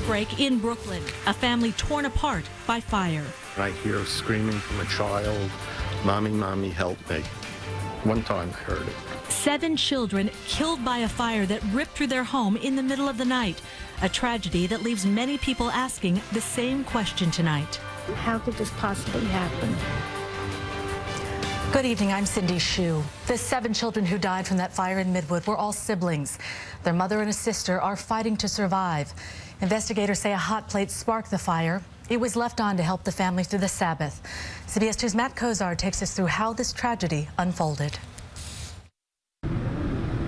Heartbreak in Brooklyn, a family torn apart by fire. I hear screaming from a child, "Mommy, mommy, help me." One time I heard it. 7 children killed by a fire that ripped through their home in the middle of the night. A tragedy that leaves many people asking the same question tonight. How could this possibly happen? Good evening, I'm Cindy Hsu. The 7 children who died from that fire in Midwood were all siblings. Their mother and a sister are fighting to survive. Investigators say a hot plate sparked the fire. It was left on to help the family through the Sabbath. CBS 2's Matt Kozar takes us through how this tragedy unfolded.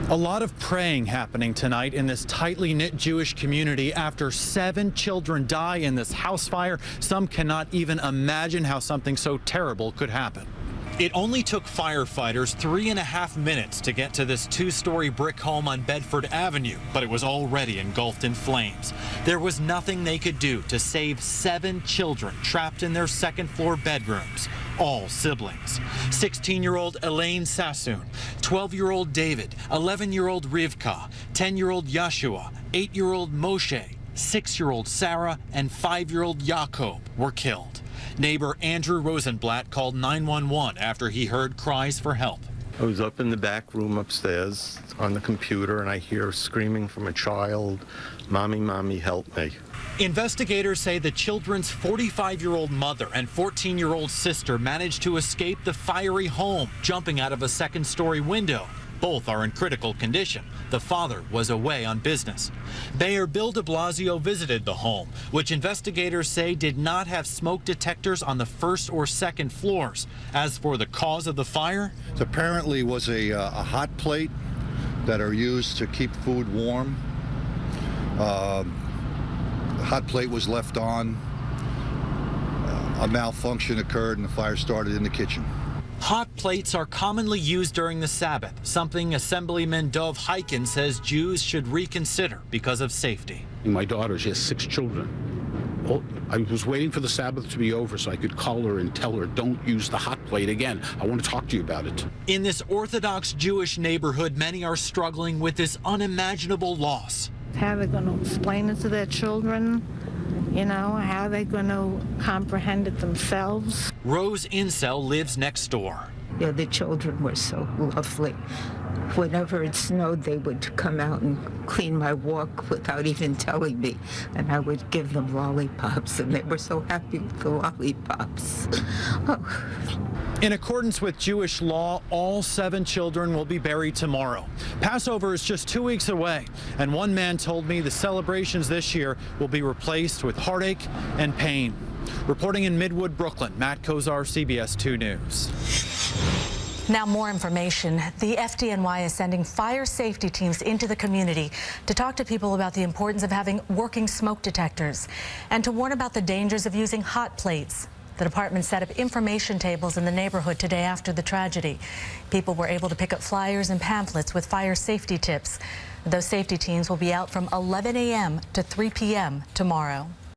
A lot of praying happening tonight in this tightly knit Jewish community after 7 children die in this house fire. Some cannot even imagine how something so terrible could happen. It only took firefighters 3.5 minutes to get to this 2-story brick home on Bedford Avenue, but it was already engulfed in flames. There was nothing they could do to save 7 children trapped in their second-floor bedrooms, all siblings. 16-year-old Eliane Sassoon, 12-year-old David, 11-year-old Rivkah, 10-year-old Yeshua, 8-year-old Moshe, 6-year-old Sara, and 5-year-old Yaakob were killed. Neighbor Andrew Rosenblatt called 911 after he heard cries for help. I was up in the back room upstairs on the computer, and I hear screaming from a child, "Mommy, mommy, help me." Investigators say the children's 45-year-old mother and 14-year-old sister managed to escape the fiery home, jumping out of a second-story window. Both are in critical condition. The father was away on business. Mayor Bill de Blasio visited the home, which investigators say did not have smoke detectors on the first or second floors. As for the cause of the fire, it apparently was a hot plate that are used to keep food warm. The hot plate was left on. A malfunction occurred and the fire started in the kitchen. Hot plates are commonly used during the Sabbath, something Assemblyman Dov Hiken says Jews should reconsider because of safety. My daughter, she has 6 children. I was waiting for the Sabbath to be over so I could call her and tell her, don't use the hot plate again. I want to talk to you about it. In this Orthodox Jewish neighborhood, many are struggling with this unimaginable loss. How are they going to explain it to their children? You know, how are they going to comprehend it themselves? Rose Incel lives next door. Yeah, the children were so lovely. Whenever it snowed, they would come out and clean my walk without even telling me. And I would give them lollipops, and they were so happy with the lollipops. Oh. In accordance with Jewish law, all 7 children will be buried tomorrow. Passover is just 2 weeks away, and one man told me the celebrations this year will be replaced with heartache and pain. Reporting in Midwood, Brooklyn, Matt Kozar, CBS 2 News. Now more information. The FDNY is sending fire safety teams into the community to talk to people about the importance of having working smoke detectors and to warn about the dangers of using hot plates. The department set up information tables in the neighborhood today after the tragedy. People were able to pick up flyers and pamphlets with fire safety tips. Those safety teams will be out from 11 a.m. to 3 p.m. tomorrow.